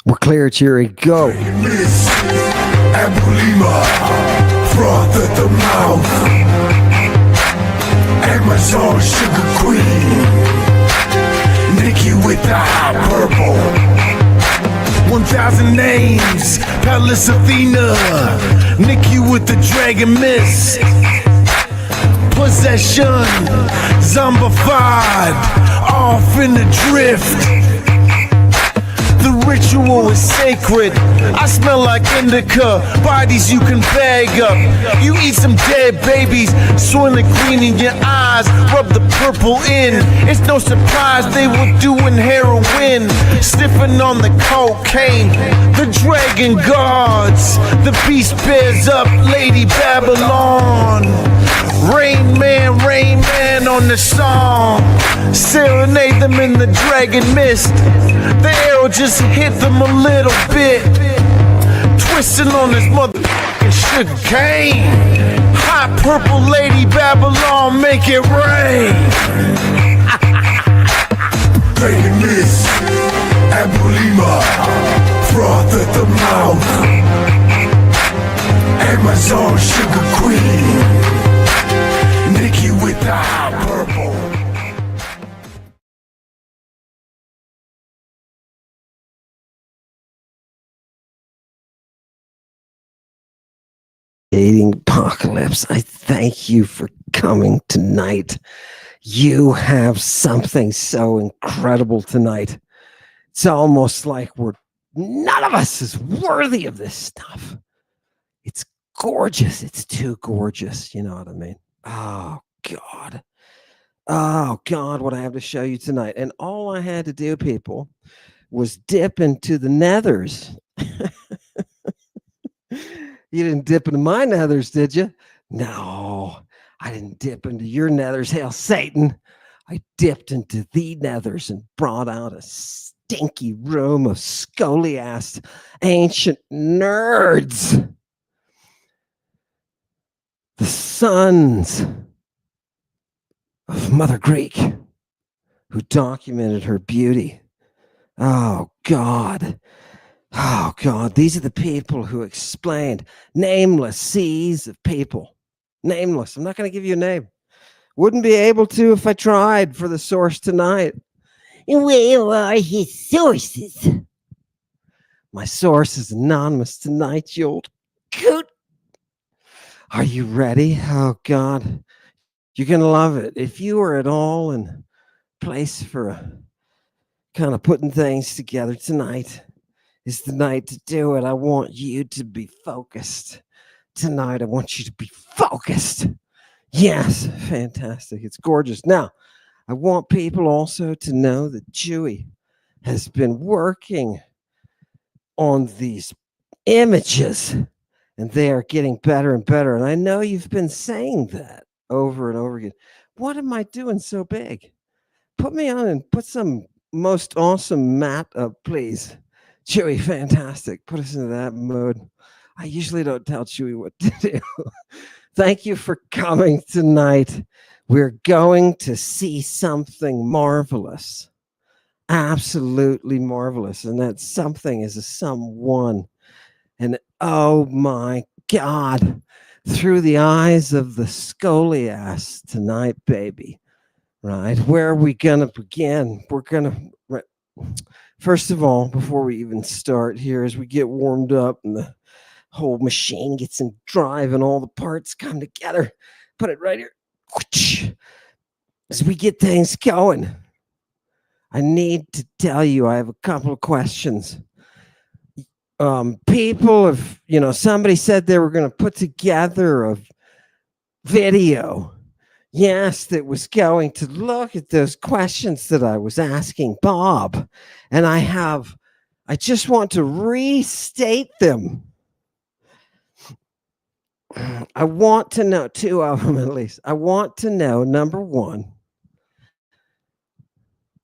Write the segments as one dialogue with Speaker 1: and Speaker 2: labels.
Speaker 1: We're clear, Cheery. Go.
Speaker 2: Miss Abulima, froth at the mouth, Amazon sugar queen, Nikki with the hot purple, 1,000 names, Palace Athena, Nikki with the dragon mist, possession, zombified, off in the drift. The ritual is sacred. I smell like indica. Bodies you can bag up. You eat some dead babies. Soiling green in your eyes. Rub the purple in. It's no surprise they were doing heroin. Sniffing on the cocaine. The dragon guards. The beast bears up Lady Babylon. Rain Man on the song. Serenade them in the dragon mist. The arrow just hit them a little bit. Twisting on this motherfucking sugar cane. Hot purple Lady Babylon, make it rain. Dragon Miss Abulima, froth at the mouth, Amazon sugar queen, Nikki with the hot purple.
Speaker 1: Dating Apocalypse, I thank you for coming tonight. You have something so incredible tonight. It's almost like none of us is worthy of this stuff. It's gorgeous. It's too gorgeous. You know what I mean? Oh, God. Oh, God, what I have to show you tonight. And all I had to do, people, was dip into the nethers. You didn't dip into my nethers, did you? No, I didn't dip into your nethers. Hail Satan. I dipped into the nethers and brought out a stinky room of Scholiast ancient nerds. The sons of Mother Greek who documented her beauty. Oh, God. Oh, God, these are the people who explained nameless seas of people. Nameless. I'm not going to give you a name. Wouldn't be able to if I tried for the source tonight. Where are his sources? My source is anonymous tonight, you old coot. Are you ready? Oh, God. You're going to love it. If you are at all in place for kind of putting things together tonight, is the night to do it. I want you to be focused tonight. I want you to be focused. Yes, fantastic. It's gorgeous. Now, I want people also to know that Chewy has been working on these images, and they are getting better and better. And I know you've been saying that over and over again. What am I doing so big? Put me on and put some most awesome map up, please. Chewy, fantastic. Put us into that mode. I usually don't tell Chewy what to do. Thank you for coming tonight. We're going to see something marvelous. Absolutely marvelous. And that something is a someone. And oh my God, through the eyes of the Scholiast tonight, baby. Right? Where are we going to begin? We're going to... First of all, before we even start here, as we get warmed up and the whole machine gets in drive and all the parts come together, put it right here. As we get things going, I need to tell you, I have a couple of questions. People have, somebody said they were going to put together a video. Yes, that was going to look at those questions that I was asking Bob. And I just want to restate them. I want to know, two of them at least. I want to know, number one,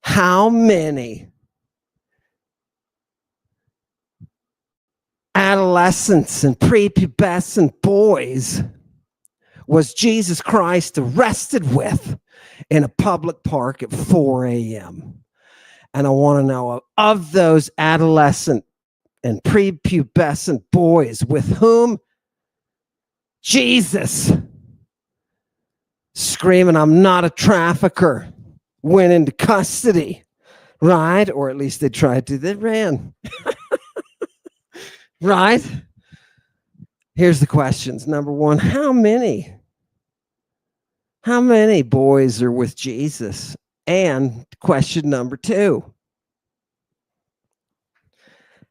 Speaker 1: how many adolescents and prepubescent boys was Jesus Christ arrested with in a public park at 4 a.m.? And I want to know, of those adolescent and prepubescent boys with whom Jesus, screaming, I'm not a trafficker, went into custody, right? Or at least they tried to. They ran, right? Here's the questions. Number one, how many boys are with Jesus? And question number two,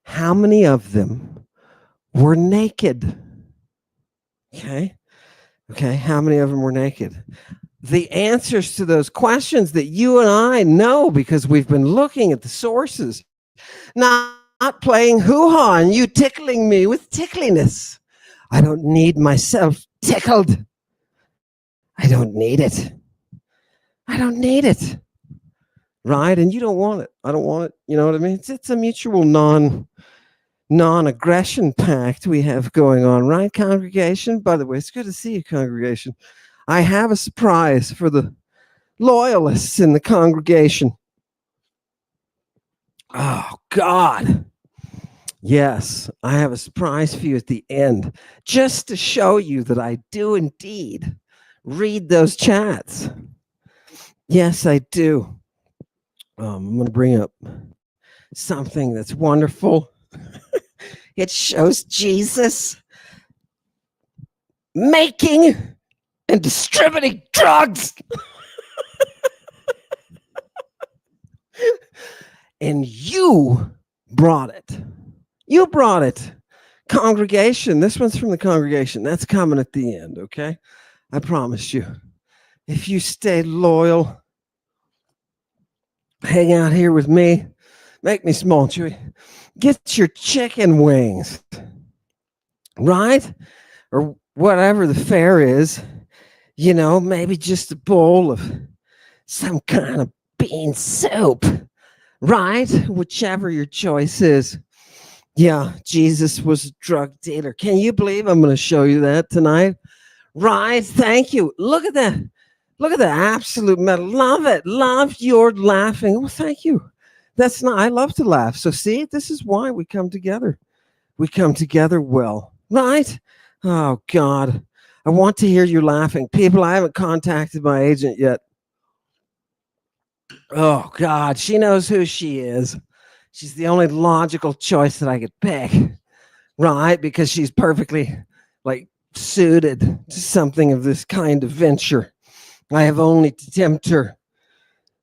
Speaker 1: how many of them were naked? Okay. How many of them were naked? The answers to those questions that you and I know because we've been looking at the sources, not playing hoo-ha and you tickling me with tickliness. I don't need myself tickled. I don't need it. Right? And you don't want it. I don't want it. You know what I mean? It's a mutual non-aggression pact we have going on, right, congregation? By the way, it's good to see you, congregation. I have a surprise for the loyalists in the congregation. Oh, God. Yes, I have a surprise for you at the end, just to show you that I do indeed read those chats. Yes, I do. I'm going to bring up something that's wonderful. It shows Jesus making and distributing drugs. And you brought it. You brought it. Congregation. This one's from the congregation. That's coming at the end, okay? I promise you. If you stay loyal, hang out here with me, make me small, Chewy. Get your chicken wings, right? Or whatever the fare is, you know, maybe just a bowl of some kind of bean soup, right? Whichever your choice is. Yeah, Jesus was a drug dealer. Can you believe I'm going to show you that tonight? Right? Thank you. Look at that. Look at the absolute metal. Love it. Love your laughing. Oh, thank you. I love to laugh. So see, this is why we come together. We come together well, right? Oh, God. I want to hear you laughing. People, I haven't contacted my agent yet. Oh, God. She knows who she is. She's the only logical choice that I could pick, right? Because she's perfectly, suited to something of this kind of venture. I have only to tempt her.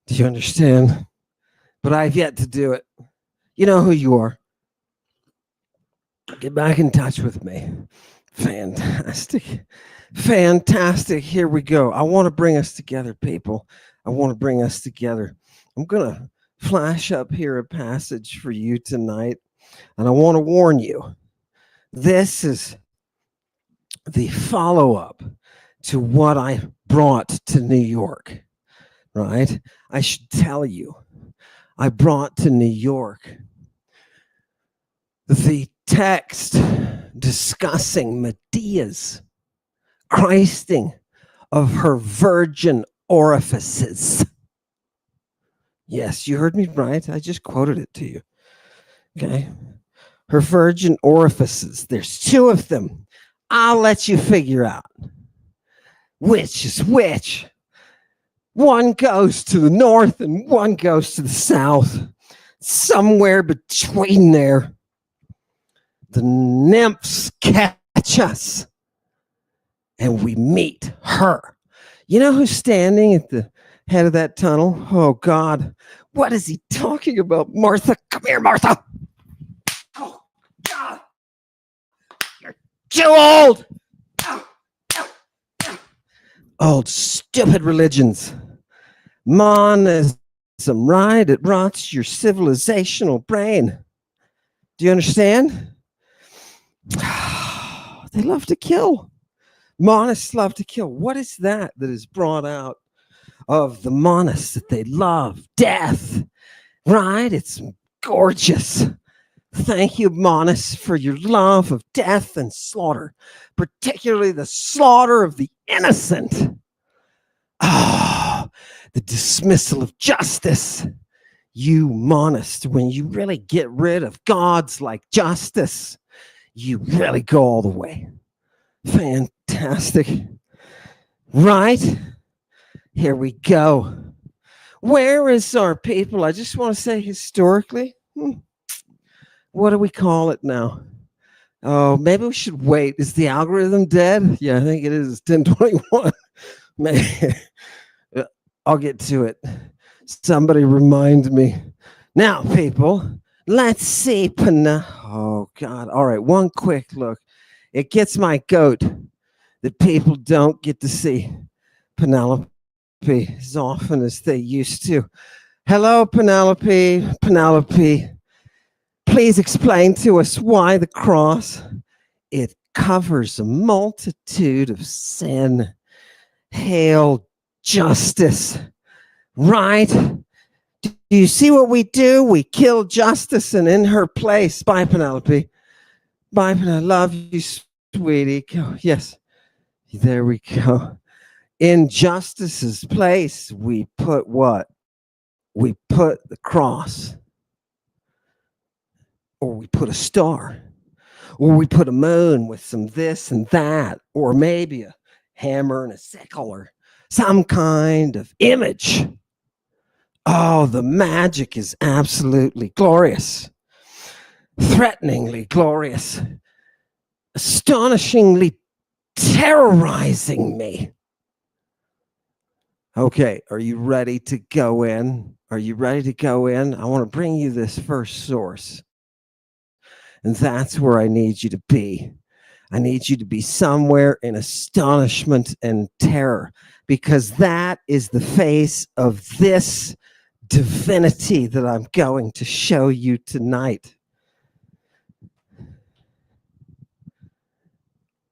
Speaker 1: Do you understand? But I've yet to do it. You know who you are. Get back in touch with me. Fantastic. Fantastic. Here we go. I want to bring us together, people. I want to bring us together. I'm going to flash up here a passage for you tonight. And I want to warn you. This is the follow-up to what I brought to New York, right? I should tell you, I brought to New York the text discussing Medea's Christing of her virgin orifices. Yes, you heard me right. I just quoted it to you. Okay. Her virgin orifices. There's two of them. I'll let you figure out which is which. One goes to the north and one goes to the south. Somewhere between there, the nymphs catch us and we meet her. You know who's standing at the head of that tunnel? Oh, God. What is he talking about? Martha, come here, Martha. Oh, God. You're too old. Old stupid religions. Monism, right? It rots your civilizational brain. Do you understand? They love to kill. Monists love to kill. What is that is brought out of the monists that they love? Death, right? It's gorgeous. Thank you, monists, for your love of death and slaughter, particularly the slaughter of the innocent. Ah, the dismissal of justice. you monist, when you really get rid of gods like justice, you really go all the way. Fantastic. Right? Here we go. Where is our people? I just want to say historically. What do we call it now? Oh, maybe we should wait. Is the algorithm dead? Yeah, I think it is. It's 10:21. Maybe. I'll get to it. Somebody remind me. Now, people, let's see. Oh, God. All right, one quick look. It gets my goat that people don't get to see Penelope as often as they used to. Hello, Penelope. Penelope, please explain to us why the cross, it covers a multitude of sin. Hail justice, right? Do you see what we do? We kill justice, and in her place, bye, Penelope. Bye, Penelope. Love you, sweetie. Yes, there we go. In justice's place, we put what? We put the cross, or we put a star, or we put a moon with some this and that, or maybe a hammer and a sickle, or some kind of image. Oh, the magic is absolutely glorious, threateningly glorious, astonishingly terrorizing me. Okay, are you ready to go in? Are you ready to go in? I want to bring you this first source. And that's where I need you to be. I need you to be somewhere in astonishment and terror, because that is the face of this divinity that I'm going to show you tonight.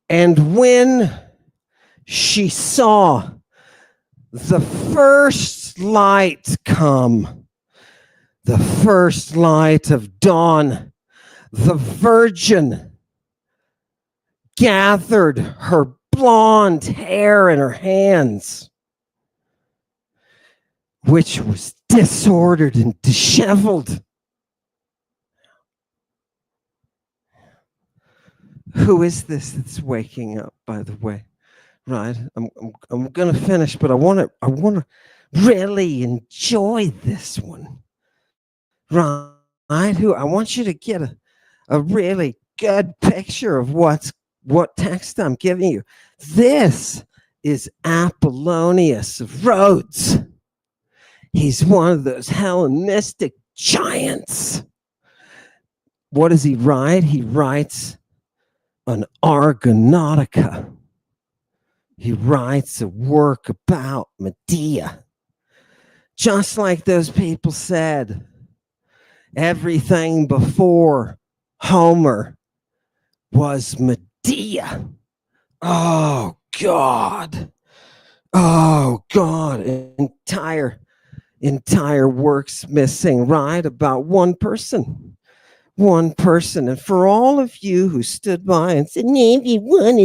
Speaker 1: And when she saw the first light come, the first light of dawn, the virgin gathered her blonde hair in her hands, which was disordered and disheveled. Who is this that's waking up, by the way? Right, I'm gonna finish, but I want to really enjoy this one. Right, who I want you to get a really good picture of what text I'm giving you. This is Apollonius of Rhodes. He's one of those Hellenistic giants. What does he write? He writes an Argonautica. He writes a work about Medea. Just like those people said, everything before Homer was Medea. Oh, God. Oh, God. Entire works missing, right? About one person. One person. And for all of you who stood by and said, everyone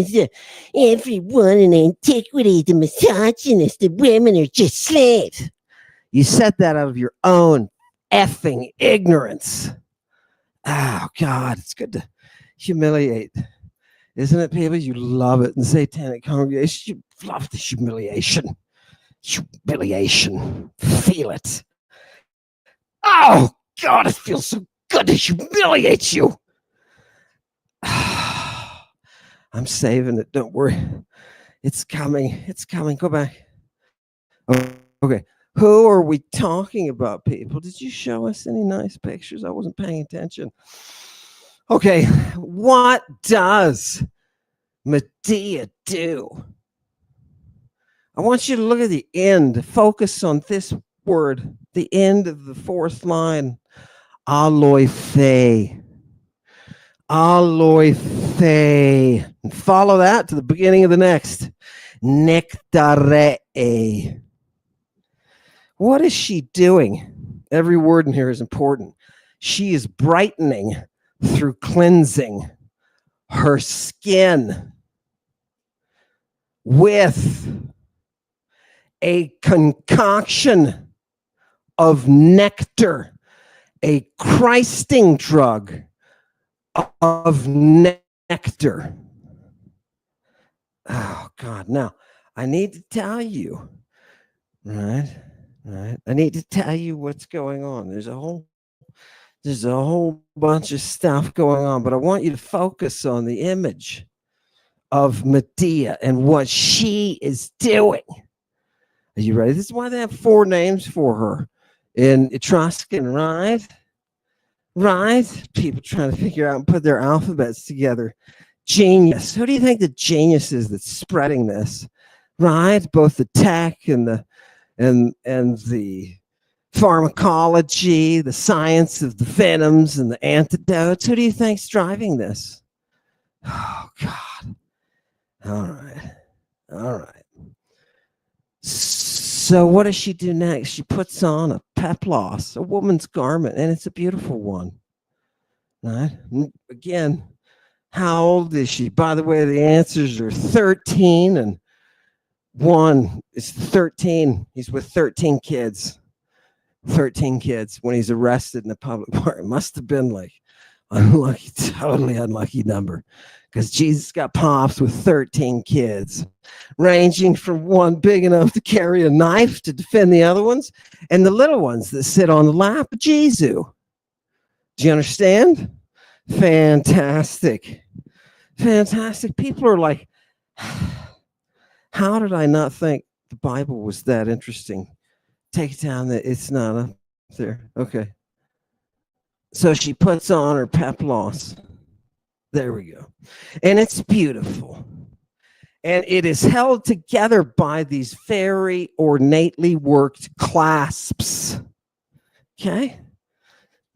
Speaker 1: in antiquity is a misogynist, the women are just slaves. You said that out of your own effing ignorance. Oh, God, it's good to humiliate. Isn't it, people? You love it in satanic congregations. You love the humiliation. Humiliation. Feel it. Oh, God, it feels so good to humiliate you. I'm saving it. Don't worry. It's coming. It's coming. Go back. Oh, okay. Who are we talking about, people? Did you show us any nice pictures? I wasn't paying attention. Okay. What does Medea do? I want you to look at the end. Focus on this word, the end of the fourth line. Aloiphei. Aloiphei. And follow that to the beginning of the next. Nectaree. What is she doing? Every word in here is important. She is brightening through cleansing her skin with a concoction of nectar, a Christing drug of nectar. Oh, God. Now, I need to tell you, right? I need to tell you what's going on. There's a whole bunch of stuff going on, but I want you to focus on the image of Medea and what she is doing. Are you ready? This is why they have 4 names for her in Etruscan, right? Right? People trying to figure out and put their alphabets together. Genius. Who do you think the genius is that's spreading this? Right? Both the tech and the pharmacology, the science of the venoms and the antidotes. Who do you think's driving this? Oh, God. All right. So what does she do next? She puts on a peplos, a woman's garment, and it's a beautiful one. Right? Again, how old is she? By the way, the answers are 13 and 1 is 13. He's with 13 kids. 13 kids when he's arrested in a public park. It must have been like unlucky, totally unlucky number, because Jesus got pops with 13 kids, ranging from one big enough to carry a knife to defend the other ones, and the little ones that sit on the lap of Jesus. Do you understand? Fantastic. People are like, how did I not think the Bible was that interesting? Take it down that it's not up there. Okay. So she puts on her peplos. There we go. And it's beautiful. And it is held together by these very ornately worked clasps. Okay.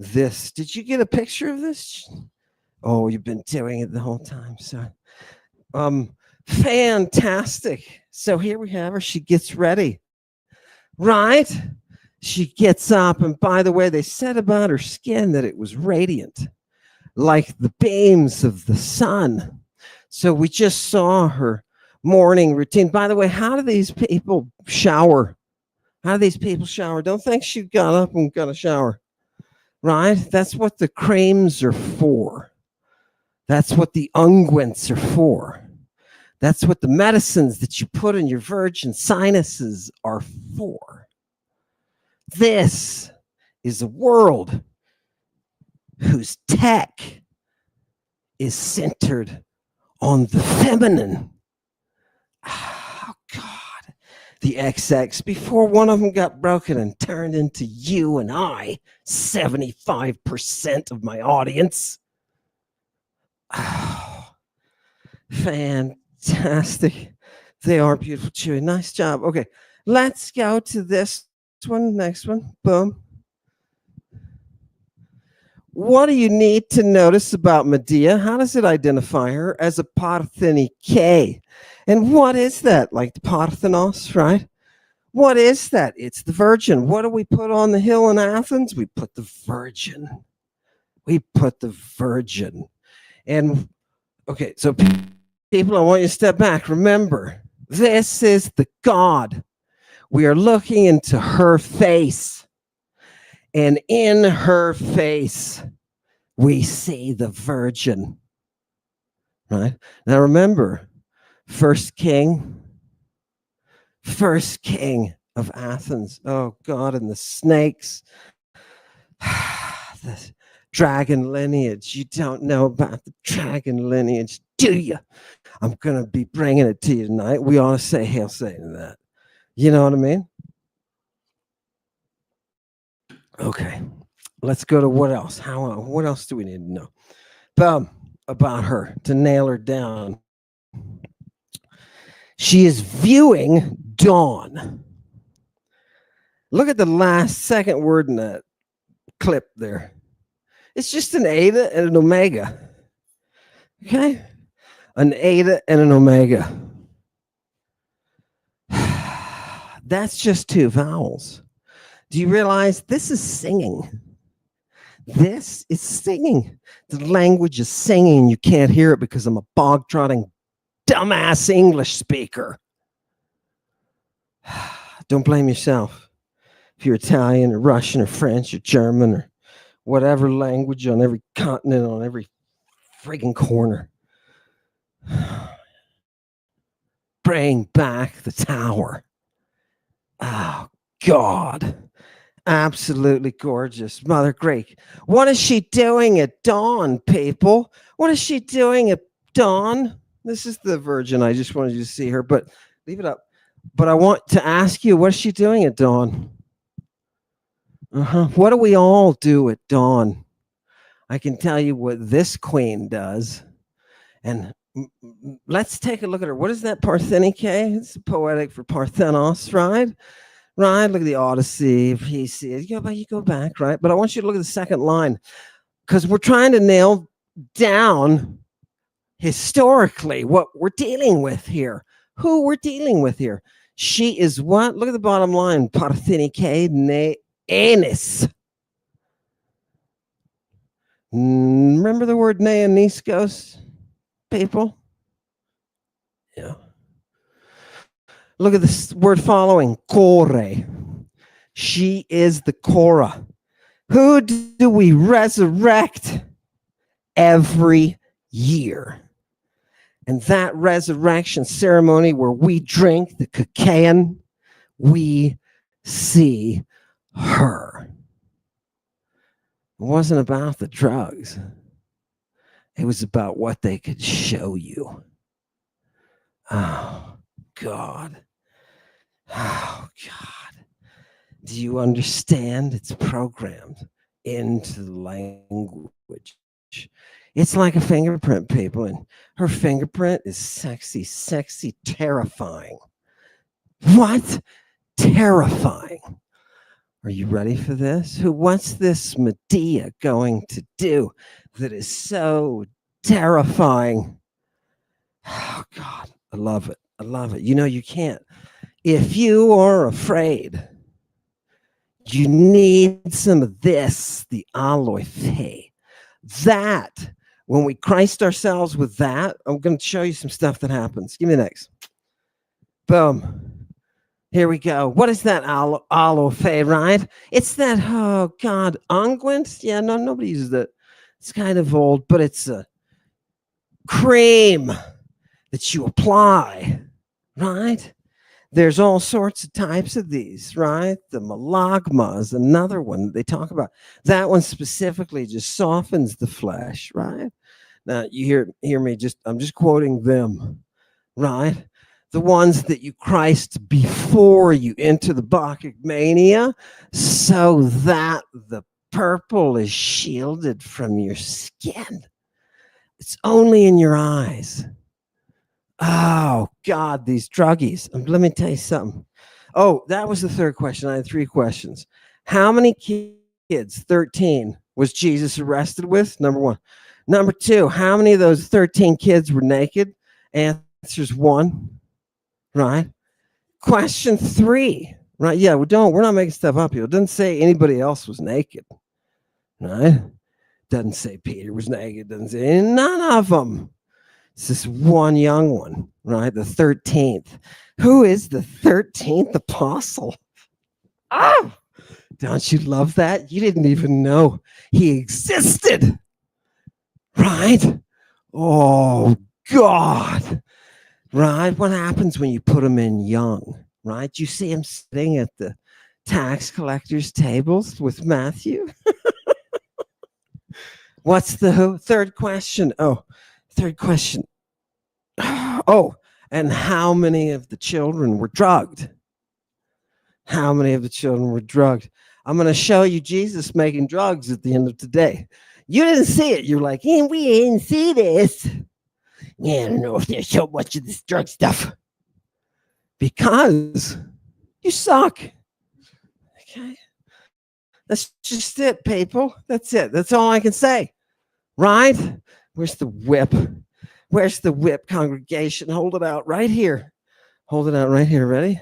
Speaker 1: Did you get a picture of this? Oh, you've been doing it the whole time. So, fantastic. So here we have her. She gets ready. Right? She gets up, and by the way, they said about her skin that it was radiant, like the beams of the sun. So we just saw her morning routine. By the way, how do these people shower? Don't think she got up and got a shower. Right? That's what the creams are for. That's what the unguents are for. That's what the medicines that you put in your virgin sinuses are for. This is a world whose tech is centered on the feminine. Oh, God. The XX, before one of them got broken and turned into you and I, 75% of my audience. Oh, fantastic. They are beautiful, Chewy. Nice job. Okay, let's go to this one. Next one. Boom. What do you need to notice about Medea? How does it identify her as a Parthenike? And what is that? Like the Parthenos, right? What is that? It's the Virgin. What do we put on the hill in Athens? We put the Virgin. And okay, so people, I want you to step back. Remember, this is the God. We are looking into her face. And in her face, we see the Virgin. Right? Now remember, first king of Athens. Oh, God, and the snakes. The dragon lineage. You don't know about the dragon lineage, do you? I'm going to be bringing it to you tonight. We ought to say hail Satan to that. You know what I mean? Okay. Let's go to what else? What else do we need to know about her to nail her down? She is viewing dawn. Look at the second word in that clip there. It's just an eta and an omega. Okay? An eta and an omega. That's just 2 vowels. Do you realize this is singing? This is singing. The language is singing. You can't hear it because I'm a bog-trotting, dumbass English speaker. Don't blame yourself. if you're Italian or Russian or French or German or whatever language on every continent, on every friggin' corner. Bring back the tower. Oh, God. Absolutely gorgeous. Mother Greek. What is she doing at dawn, people? What is she doing at dawn? This is the Virgin. I just wanted you to see her, but leave it up. But I want to ask you, what is she doing at dawn? What do we all do at dawn? I can tell you what this queen does. And let's take a look at her. What is that Parthenike? It's poetic for Parthenos, right? Right, look at the Odyssey, Theseus. You go back, right? But I want you to look at the second line, because we're trying to nail down historically what we're dealing with here, who we're dealing with here. She is what? Look at the bottom line. Parthenike ne enis. Remember the word neoniskos, people? Yeah. Look at this word following, kore. She is the Korah. Who do we resurrect every year? And that resurrection ceremony where we drink the Kakayan, we see her. It wasn't about the drugs. It was about what they could show you. Oh, God. Oh, God. Do you understand? It's programmed into the language. It's like a fingerprint, people. And her fingerprint is sexy, sexy, terrifying. What? Terrifying. Are you ready for this? What's this Medea going to do that is so terrifying? Oh, God. I love it. I love it. You know, you can't. If you are afraid, you need some of this, the aloe. That, when we Christ ourselves with that, I'm going to show you some stuff that happens. Give me the next. Boom. Here we go. What is that aloe, right? It's that, oh, God, unguent? Yeah, no, nobody uses it. It's kind of old, but it's a cream that you apply, right? There's all sorts of types of these, right? The malagma is another one they talk about. That one specifically just softens the flesh, right? Now you hear me, I'm just quoting them, right? The ones that you Christ before you enter the Bacchic mania, so that the purple is shielded from your skin. It's only in your eyes. Oh, God, these druggies. Let me tell you something. Oh, that was the third question. I had 3 questions. How many kids, 13, was Jesus arrested with? Number 1. Number 2, how many of those 13 kids were naked? Answer's 1, right? Question 3, right? Yeah, we're not making stuff up here. It doesn't say anybody else was naked, right? Doesn't say Peter was naked. Doesn't say none of them. It's this one young one, right? The 13th. Who is the 13th apostle? Oh, don't you love that? You didn't even know he existed, right? Oh, God, right? What happens when you put him in young, right? You see him sitting at the tax collectors' tables with Matthew. What's the third question? Oh, third question. Oh, and how many of the children were drugged? How many of the children were drugged? I'm going to show you Jesus making drugs at the end of today. You didn't see it. You're like, hey, we didn't see this. Yeah, I don't know if there's so much of this drug stuff. Because you suck. Okay? That's just it, people. That's it. That's all I can say. Right? Where's the whip? Where's the whip, congregation? Hold it out right here. Hold it out right here. Ready?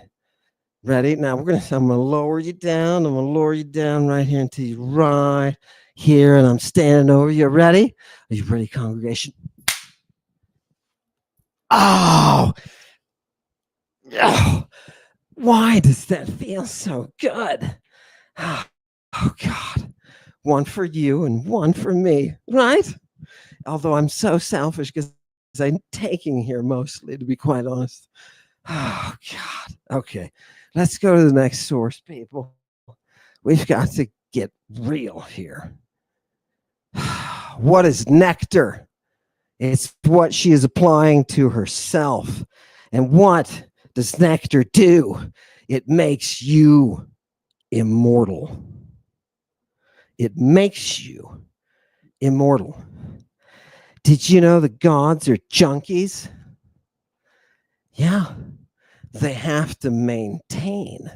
Speaker 1: Ready? Now I'm gonna lower you down. I'm gonna lower you down right here until you're right here, and I'm standing over you. Ready? Are you ready, congregation? Oh, why does that feel so good? Oh, God. One for you and one for me, right? Although I'm so selfish because I'm taking here mostly, to be quite honest. Oh, God. Okay. Let's go to the next source, people. We've got to get real here. What is nectar? It's what she is applying to herself. And what does nectar do? It makes you immortal. It makes you immortal. Did you know the gods are junkies? Yeah, they have to maintain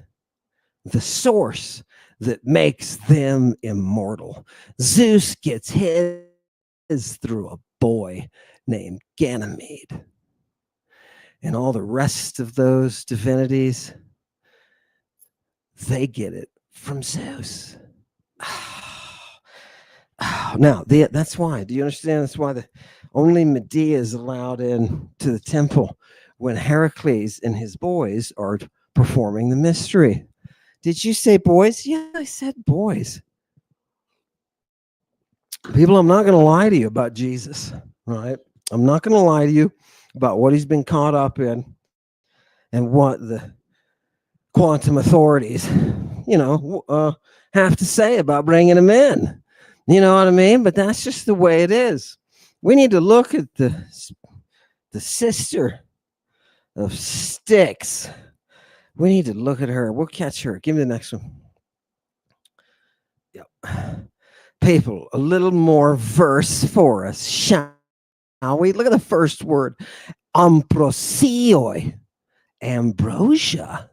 Speaker 1: the source that makes them immortal. Zeus gets his through a boy named Ganymede. And all the rest of those divinities, they get it from Zeus. Now, that's why. Do you understand? That's why only Medea is allowed in to the temple when Heracles and his boys are performing the mystery. Did you say boys? Yeah, I said boys. People, I'm not going to lie to you about Jesus, right? I'm not going to lie to you about what he's been caught up in and what the quantum authorities, have to say about bringing him in. You know what I mean? But that's just the way it is. We need to look at the sister of Styx. We need to look at her. We'll catch her. Give me the next one. Yep. People, a little more verse for us, shall we? Look at the first word. Ambrosioi. Ambrosia.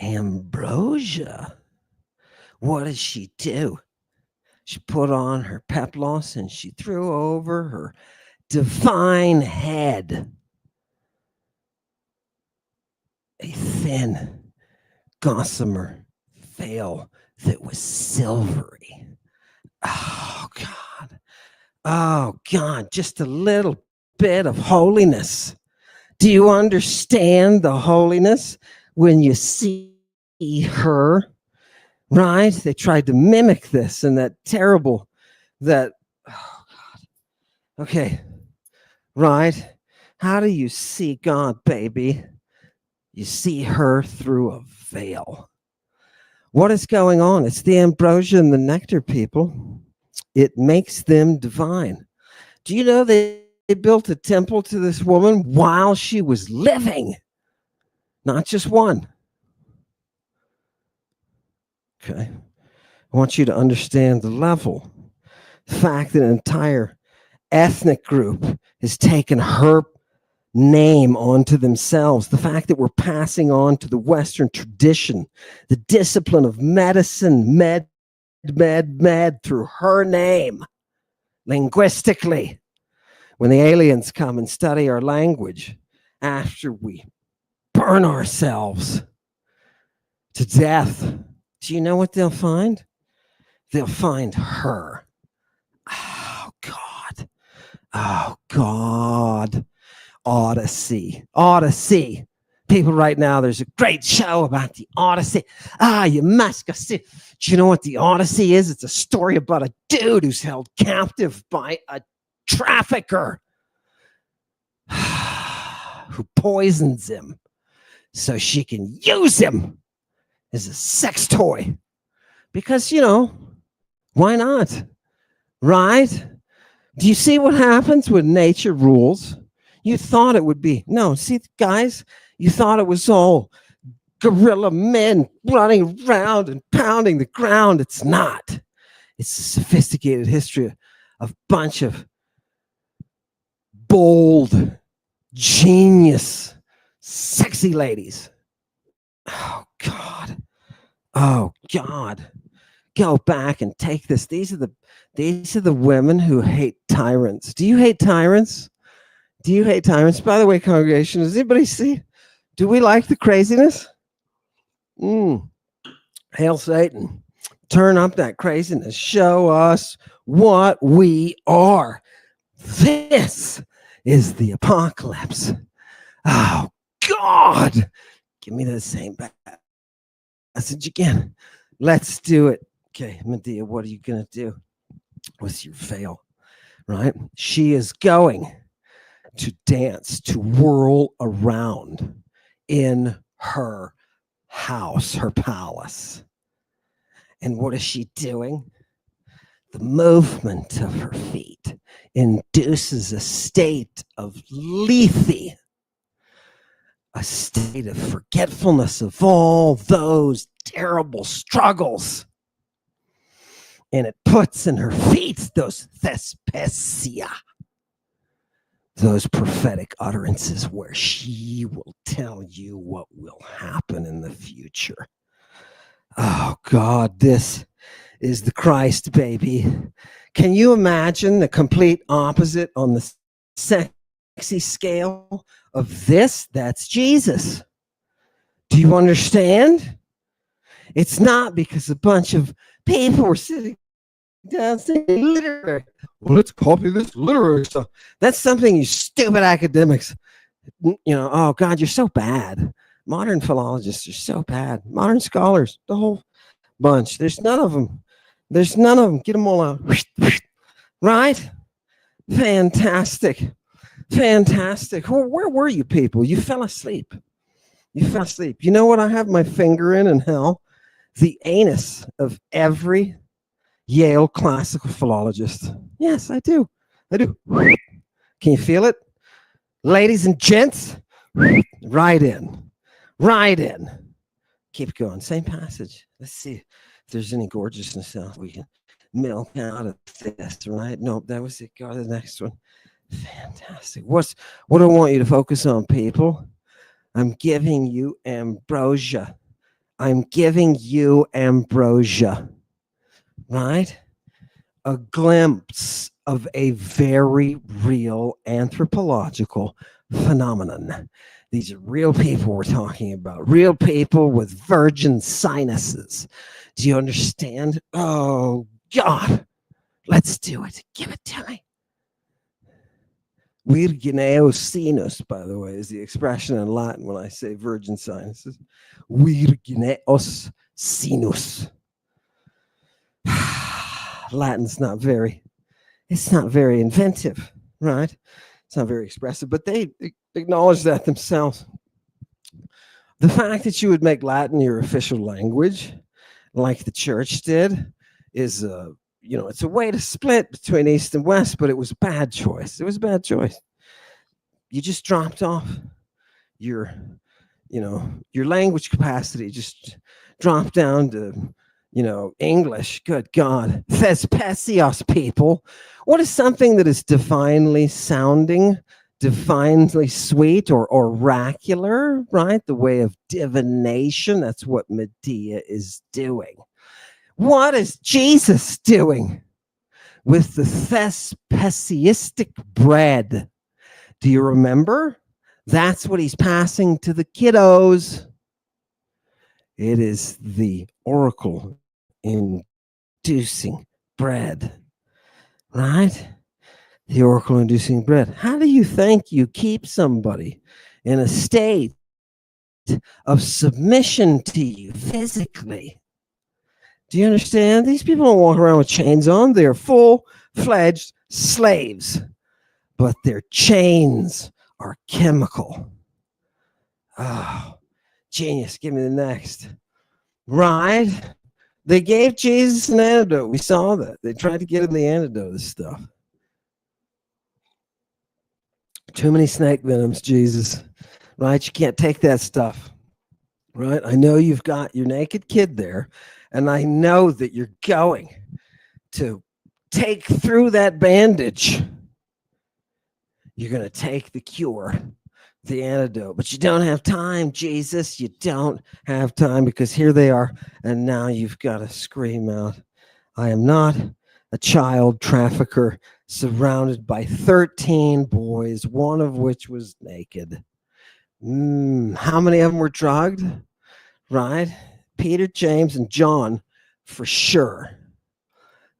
Speaker 1: Ambrosia. What does she do? She put on her peplos and she threw over her divine head a thin, gossamer veil that was silvery. Oh, God. Oh, God. Just a little bit of holiness. Do you understand the holiness when you see her? Right? They tried to mimic this and oh, God. Okay. Right? How do you see God, baby? You see her through a veil. What is going on? It's the ambrosia and the nectar, people. It makes them divine. Do you know they built a temple to this woman while she was living? Not just one. Okay. I want you to understand the level. The fact that an entire ethnic group has taken her name onto themselves. The fact that we're passing on to the Western tradition, the discipline of medicine, med through her name, linguistically. When the aliens come and study our language after we burn ourselves to death, do you know what they'll find? They'll find her. Oh, God. Oh, God. Odyssey. People right now, there's a great show about the Odyssey. You must go see. Do you know what the Odyssey is? It's a story about a dude who's held captive by a trafficker who poisons him so she can use him as a sex toy. Because, why not? Right? Do you see what happens when nature rules? You thought it would be. No, see, guys, you thought it was all guerrilla men running around and pounding the ground. It's not. It's a sophisticated history of a bunch of bold, genius, sexy ladies. Oh, God. Oh, God. Go back and take this. These are the women who hate tyrants. Do you hate tyrants? Do you hate tyrants? By the way, congregation, does anybody see? Do we like the craziness? Hail Satan. Turn up that craziness. Show us what we are. This is the apocalypse. Oh, God. Give me the same back. message again. Let's do it. Okay, Medea, what are you going to do with your veil? Right? She is going to dance, to whirl around in her house, her palace. And what is she doing? The movement of her feet induces a state of lethe, a state of forgetfulness of all those terrible struggles. And it puts in her feet those thespesia, those prophetic utterances where she will tell you what will happen in the future. Oh, God, this is the Christ, baby. Can you imagine the complete opposite on the sexy scale of this? That's Jesus. Do you understand? It's not because a bunch of people were sitting down saying literary. Well, let's copy this literary stuff. That's something you stupid academics, oh God, you're so bad. Modern philologists are so bad. Modern scholars, the whole bunch. There's none of them. Get them all out. Right? Fantastic. Where were you people? You fell asleep. You know what I have my finger in hell? The anus of every Yale classical philologist. Yes, I do. Can you feel it? Ladies and gents, right in. Keep going. Same passage. Let's see if there's any gorgeousness else we can milk out of this, right? No, that was it. Go to the next one. Fantastic. What do I want you to focus on, people? I'm giving you ambrosia. Right? A glimpse of a very real anthropological phenomenon. These are real people we're talking about. Real people with virgin sinuses. Do you understand? Oh, God. Let's do it. Give it to me. Virgineo sinus, by the way, is the expression in Latin when I say virgin sinuses. Virgineos sinus. Latin's not very inventive, right? It's not very expressive, but they acknowledge that themselves. The fact that you would make Latin your official language, like the church did, is it's a way to split between East and West, but it was a bad choice. You just dropped off your language capacity, just dropped down to English. Good God. Thespesios, people. What is something that is divinely sounding, divinely sweet, or oracular, right? The way of divination. That's what Medea is doing. What is Jesus doing with the thespesiistic bread? Do you remember? That's what he's passing to the kiddos. It is the oracle inducing bread, right? The oracle inducing bread. How do you think you keep somebody in a state of submission to you physically? Do you understand? These people don't walk around with chains on. They're full-fledged slaves, but their chains are chemical. Oh, genius. Give me the next. Right? They gave Jesus an antidote. We saw that. They tried to get him the antidote of this stuff. Too many snake venoms, Jesus. Right? You can't take that stuff. Right? I know you've got your naked kid there, and I know that you're going to take through that bandage. You're going to take the cure, the antidote, but you don't have time, Jesus. You don't have time, because here they are, and now you've got to scream out, I am not a child trafficker surrounded by 13 boys, one of which was naked. How many of them were drugged? Right? Peter, James, and John, for sure.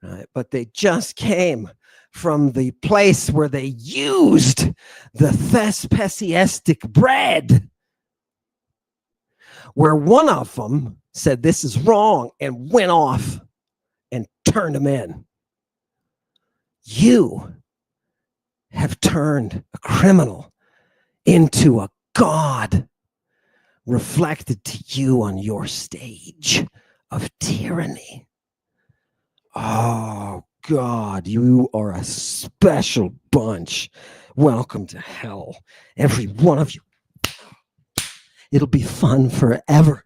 Speaker 1: Right? But they just came from the place where they used the thespesiistic bread, where one of them said, "This is wrong," and went off and turned them in. You have turned a criminal into a god, reflected to you on your stage of tyranny. Oh, God, you are a special bunch. Welcome to hell, every one of you. It'll be fun forever.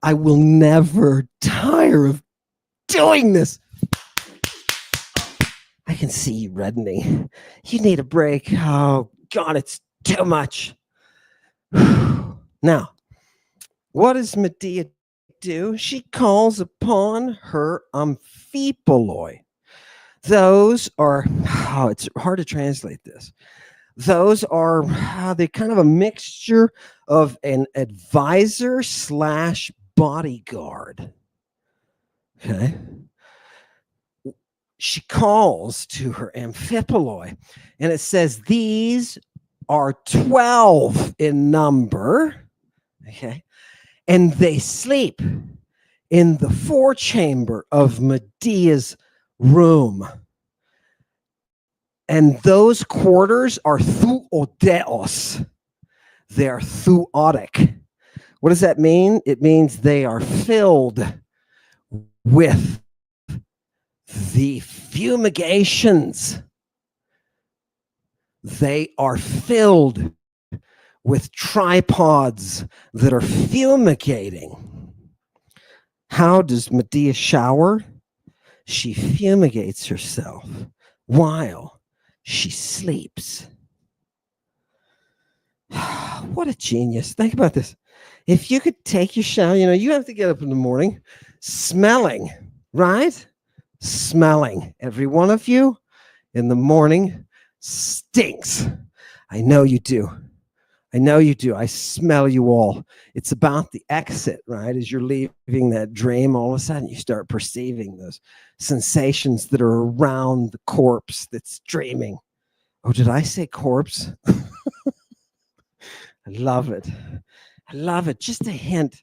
Speaker 1: I will never tire of doing this. I can see you reddening. You need a break. Oh, God, it's too much. Now, what does Medea do? She calls upon her amphipoloi. Those are, it's hard to translate this. Those are they kind of a mixture of an advisor / bodyguard. Okay. She calls to her amphipoloi, and it says these are 12 in number. Okay. And they sleep in the forechamber of Medea's room. And those quarters are thuodeos. They're thuotic. What does that mean? It means they are filled with the fumigations. They are filled with tripods that are fumigating. How does Medea shower? She fumigates herself while she sleeps. What a genius. Think about this. If you could take your shower, you have to get up in the morning smelling, right? Smelling. Every one of you in the morning stinks. I know you do. I know you do. I smell you all. It's about the exit, right? As you're leaving that dream, all of a sudden you start perceiving those sensations that are around the corpse that's dreaming. Oh, did I say corpse? I love it. I love it. Just a hint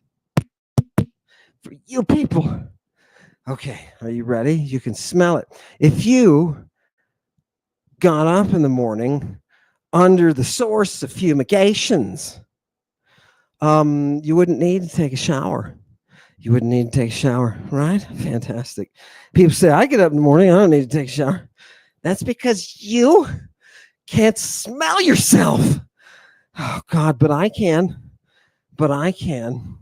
Speaker 1: for you people. Okay, are you ready? You can smell it. If you got up in the morning under the source of fumigations, you wouldn't need to take a shower. You wouldn't need to take a shower, right? Fantastic. People say, I get up in the morning, I don't need to take a shower. That's because you can't smell yourself. Oh, God, but I can. But I can.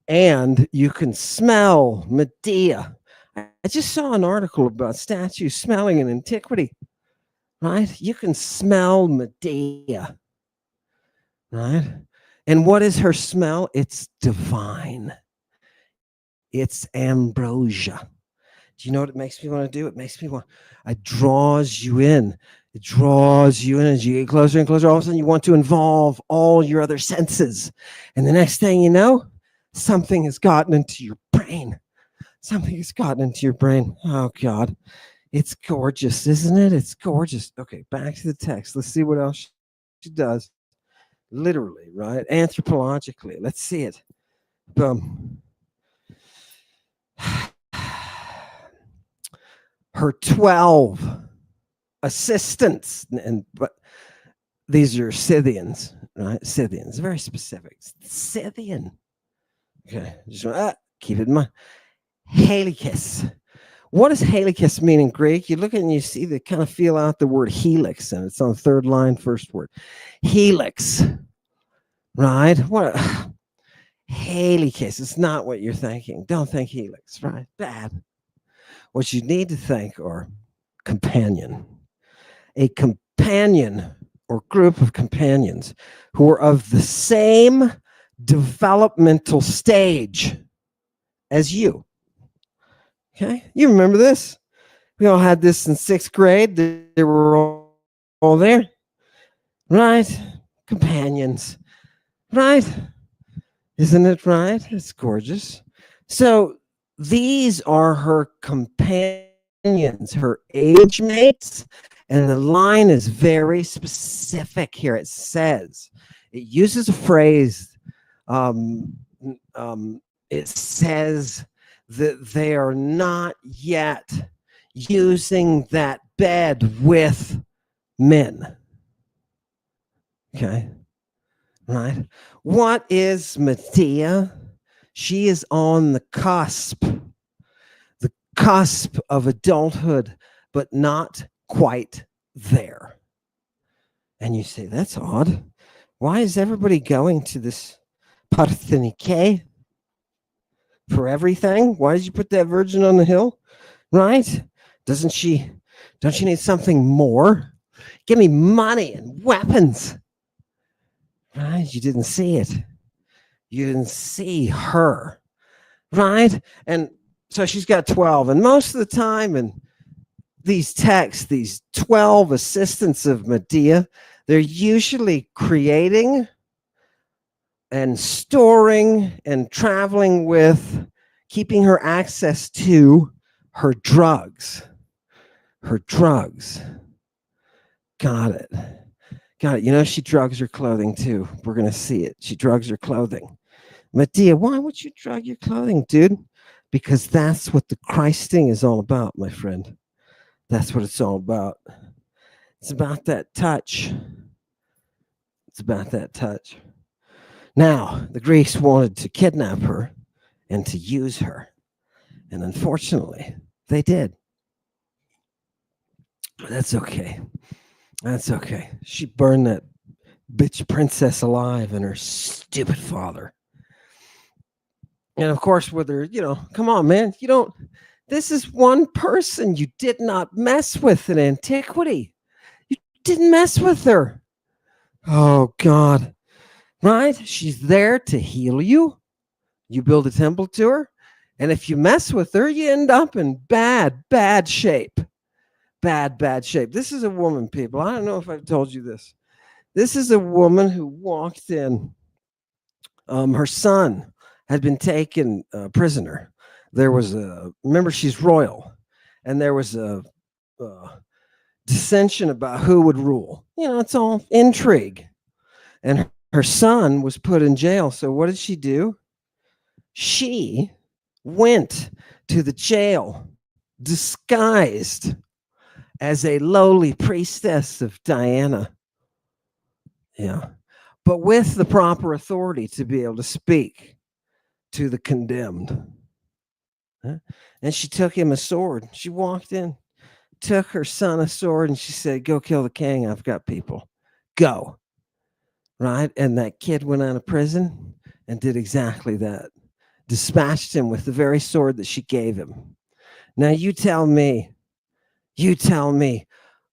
Speaker 1: And you can smell Medea. I just saw an article about statues smelling in antiquity. Right? You can smell Medea. Right? And what is her smell? It's divine. It's ambrosia. Do you know what it makes me want to do? It makes me want, it draws you in. It draws you in as you get closer and closer. All of a sudden, you want to involve all your other senses. And the next thing you know, something has gotten into your brain. Something has gotten into your brain. Oh, God. It's gorgeous, isn't it? It's gorgeous. Okay, back to the text. Let's see what else she does. Literally, right? Anthropologically. Let's see it. Boom. Her 12 assistants, but these are Scythians, right? Scythians, very specific. Scythian. Okay, just keep it in mind. Helicus. What does helicus mean in Greek? You look at it and you see they kind of feel out the word helix, and it's on the third line, first word. Helix, right? What? Helicus. It's not what you're thinking. Don't think helix, right? Bad. What you need to think are companion. A companion or group of companions who are of the same developmental stage as you. Okay, you remember this? We all had this in 6th grade. They were all there, right? Companions, right? Isn't it right? It's gorgeous. So these are her companions, her age mates, and the line is very specific here. It says, it uses a phrase it says that they are not yet using that bed with men. Okay, right? What is Medea? She is on the cusp of adulthood, but not quite there. And you say, that's odd. Why is everybody going to this Parthenike for everything? Why did you put that virgin on the hill? Right? Don't you need something more? Give me money and weapons. Right? You didn't see it. You didn't see her. Right? And so she's got 12. And most of the time in these texts, these 12 assistants of Medea, they're usually creating and storing and traveling with, keeping her access to her drugs. Her drugs. Got it. You know, she drugs her clothing too. We're going to see it. She drugs her clothing. Medea, why would you drug your clothing, dude? Because that's what the Christing is all about, my friend. That's what it's all about. It's about that touch. It's about that touch. Now, the Greeks wanted to kidnap her and to use her. And unfortunately, they did. But that's okay. That's okay. She burned that bitch princess alive and her stupid father. And of course, with her, come on, man. This is one person you did not mess with in antiquity. You didn't mess with her. Oh, God. Right? She's there to heal you. You build a temple to her. And if you mess with her, you end up in bad shape. Bad shape. This is a woman, people. I don't know if I've told you this. This is a woman who walked in. Her son had been taken prisoner. There was remember, she's royal. And there was a dissension about who would rule. It's all intrigue. And her son was put in jail. So what did she do? She went to the jail disguised as a lowly priestess of Diana. Yeah. But with the proper authority to be able to speak to the condemned. And she took him a sword. She walked in, took her son a sword, and she said, go kill the king. I've got people. Go. Right? And that kid went out of prison and did exactly that. Dispatched him with the very sword that she gave him. Now you tell me,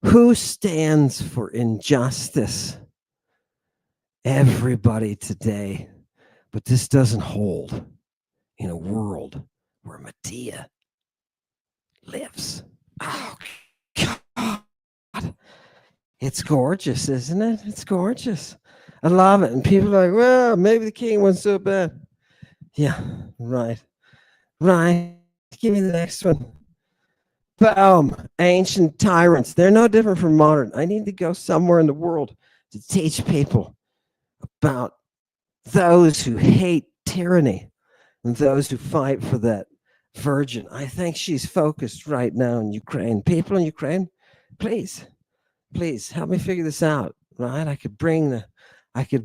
Speaker 1: who stands for injustice? Everybody today. But this doesn't hold in a world where Medea lives. Oh, God. It's gorgeous, isn't it? It's gorgeous. I love it. And people are like, well, maybe the king wasn't so bad. Yeah, right. Give me the next one. Boom. Ancient tyrants. They're no different from modern. I need to go somewhere in the world to teach people about those who hate tyranny and those who fight for that virgin. I think she's focused right now in Ukraine. People in Ukraine, please help me figure this out. Right? I could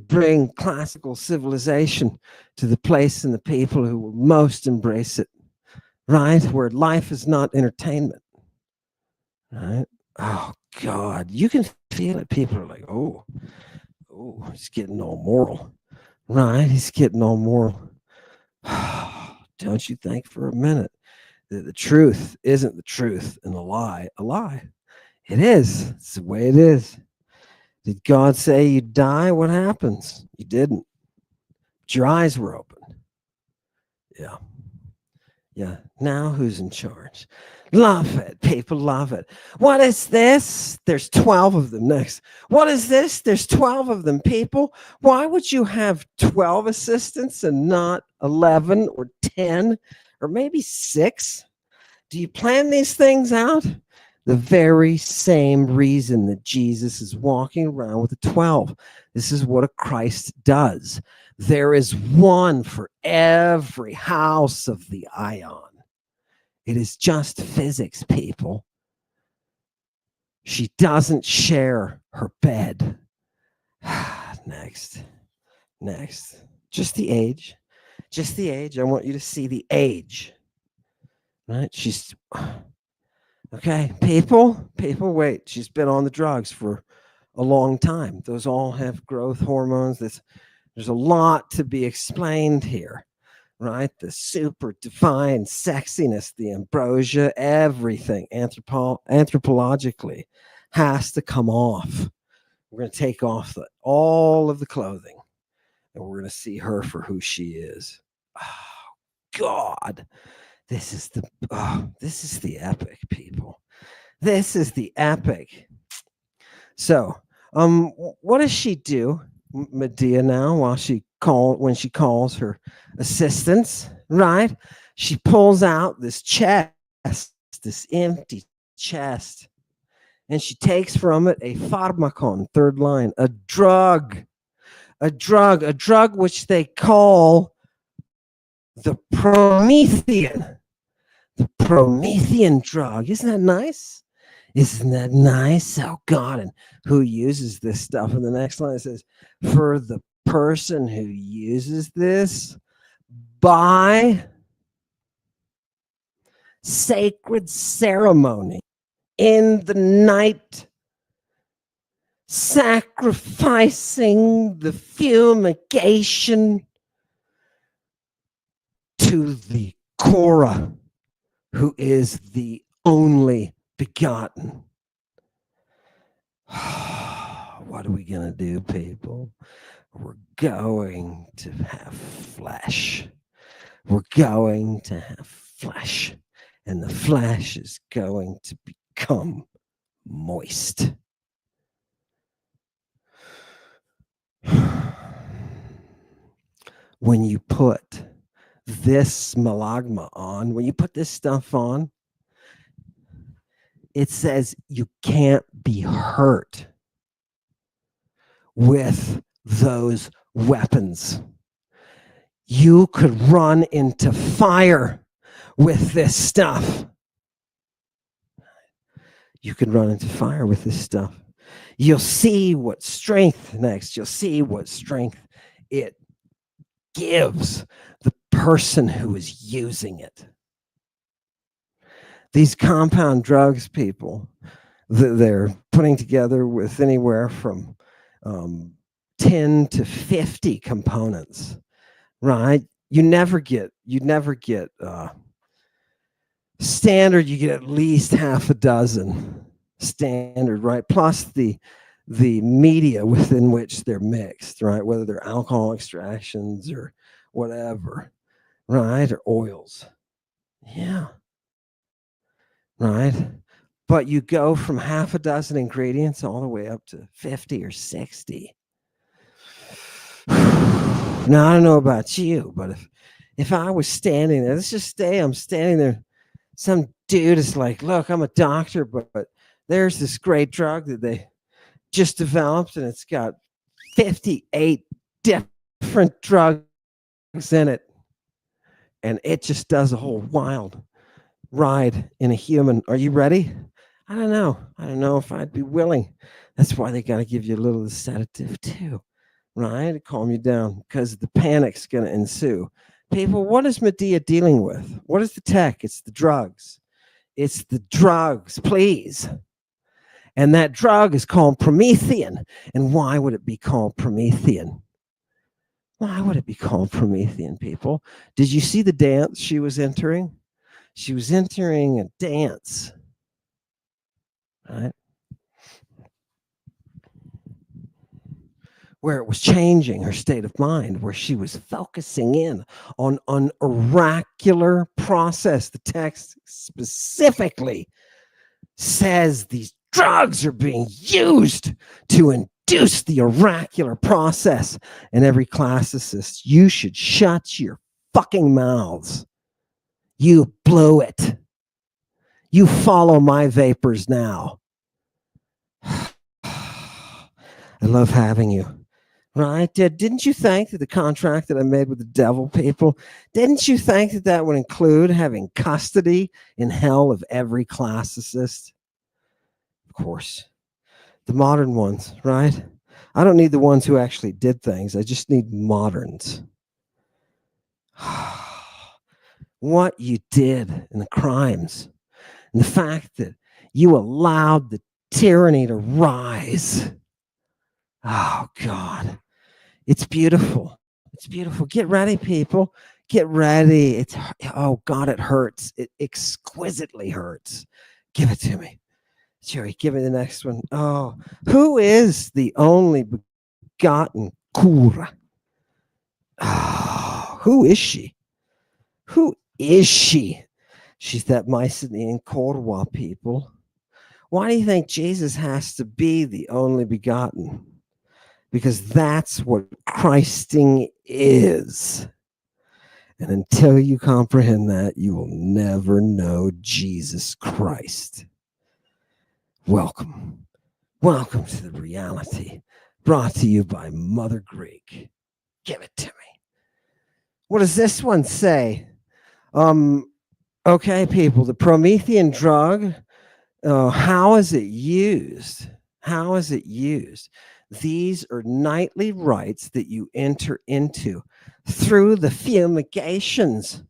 Speaker 1: bring classical civilization to the place and the people who will most embrace it. Right? Where life is not entertainment. Right? Oh, God. You can feel it. People are like, oh, he's getting all moral. Right? He's getting all moral. Don't you think for a minute that the truth isn't the truth and the lie a lie? It is. It's the way it is. Did God say you die? What happens? You didn't. But your eyes were open. Yeah. Now who's in charge? Love it. People love it. What is this? There's 12 of them next. What is this? There's 12 of them, people. Why would you have 12 assistants and not 11 or 10 or maybe 6? Do you plan these things out? The very same reason that Jesus is walking around with the 12. This is what a Christ does. There is one for every house of the ion. It is just physics, people. She doesn't share her bed. Next. Just the age. I want you to see the age. Right? She's okay. People, wait. She's been on the drugs for a long time. Those all have growth hormones. There's a lot to be explained here, right? The super divine sexiness, the ambrosia, everything anthropologically has to come off. We're going to take off all of the clothing, and we're going to see her for who she is. Oh, God. This is the epic, people. This is the epic. So, what does she do, Medea, now when she calls her assistants, right? She pulls out this chest, this empty chest, and she takes from it a pharmakon, third line, a drug which they call the Prometheian. The Prometheian drug. Isn't that nice? Oh, God. And who uses this stuff? In the next line, it says, for the person who uses this by sacred ceremony in the night, sacrificing the fumigation to the Korah, who is the only begotten. What are we going to do, people? We're going to have flesh. We're going to have flesh. And the flesh is going to become moist. When you put this malagma on, when you put this stuff on, it says you can't be hurt with those weapons. You could run into fire with this stuff. You could run into fire with this stuff. You'll see what strength next. You'll see what strength it gives the person who is using it. These compound drugs, people, they're putting together with anywhere from 10 to 50 components, right? You never get standard. You get at least half a dozen standard, right? Plus the media within which they're mixed, right? Whether they're alcohol extractions or whatever, right? Or oils. Yeah. Right? But you go from half a dozen ingredients all the way up to 50 or 60. Now, I don't know about you, but if I was standing there, let's just say I'm standing there, some dude is like, look, I'm a doctor, but there's this great drug that they just developed, and it's got 58 different drugs in it, and it just does a whole wild ride in a human. Are you ready? I don't know if I'd be willing. That's why they got to give you a little of the sedative too, right? To calm you down, because the panic's going to ensue. People, what is Medea dealing with? What is the tech? It's the drugs. It's the drugs, please. And that drug is called Prometheian. And why would it be called Prometheian? Why would it be called Prometheian, people? Did you see the dance she was entering? She was entering a dance, right? Where it was changing her state of mind, where she was focusing in on an oracular process. The text specifically says these drugs are being used to induce the oracular process. And every classicist, you should shut your fucking mouths. You blew it. You follow my vapors now. I love having you. Right? Didn't you think that the contract that I made with the devil people, didn't you think that that would include having custody in hell of every classicist? Of course. The modern ones, right? I don't need the ones who actually did things. I just need moderns. What you did and the crimes and the fact that you allowed the tyranny to rise. Oh, God. It's beautiful. It's beautiful. Get ready, people. Get ready. It's, oh, God, it hurts. It exquisitely hurts. Give it to me. Jerry, give me the next one. Oh, who is the only begotten Kura? Oh, who is she? Who is she? She's that Mycenaean Korwa people. Why do you think Jesus has to be the only begotten? Because that's what Christing is. And until you comprehend that, you will never know Jesus Christ. Welcome. Welcome to the reality brought to you by Mother Greek. Give it to me. What does this one say? Okay, people, the Prometheian drug, how is it used? How is it used? These are nightly rites that you enter into through the fumigations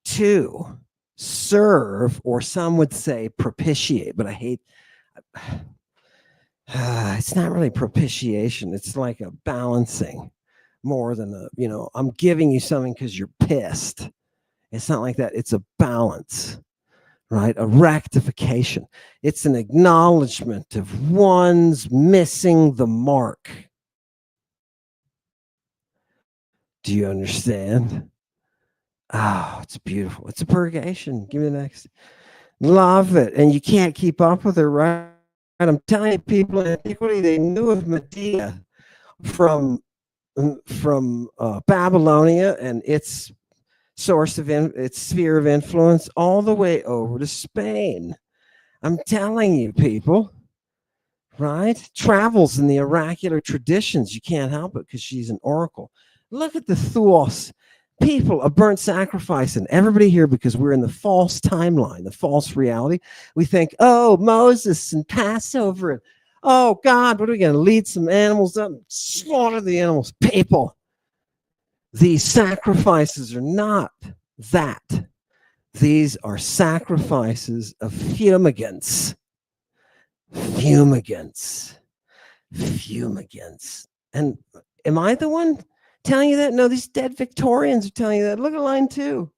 Speaker 1: to serve, or some would say propitiate, but I hate, it's not really propitiation. It's like a balancing more than a, I'm giving you something because you're pissed. It's not like that. It's a balance, right? A rectification. It's an acknowledgement of one's missing the mark. Do you understand? Oh, it's beautiful. It's a purgation. Give me the next. Love it. And you can't keep up with it, right? I'm telling you, people in antiquity, they knew of Medea from Babylonia and its source of its sphere of influence all the way over to Spain. I'm telling you, people, right? Travels in the oracular traditions. You can't help it because she's an oracle. Look at the Thuos. People, a burnt sacrifice, and everybody here, because we're in the false timeline, the false reality. We think, oh, Moses and Passover, and oh, God, what are we going to lead some animals up and slaughter the animals? People, these sacrifices are not that. These are sacrifices of fumigants. Fumigants. Fumigants. And am I the one telling you that? No, these dead Victorians are telling you that. Look at line 2.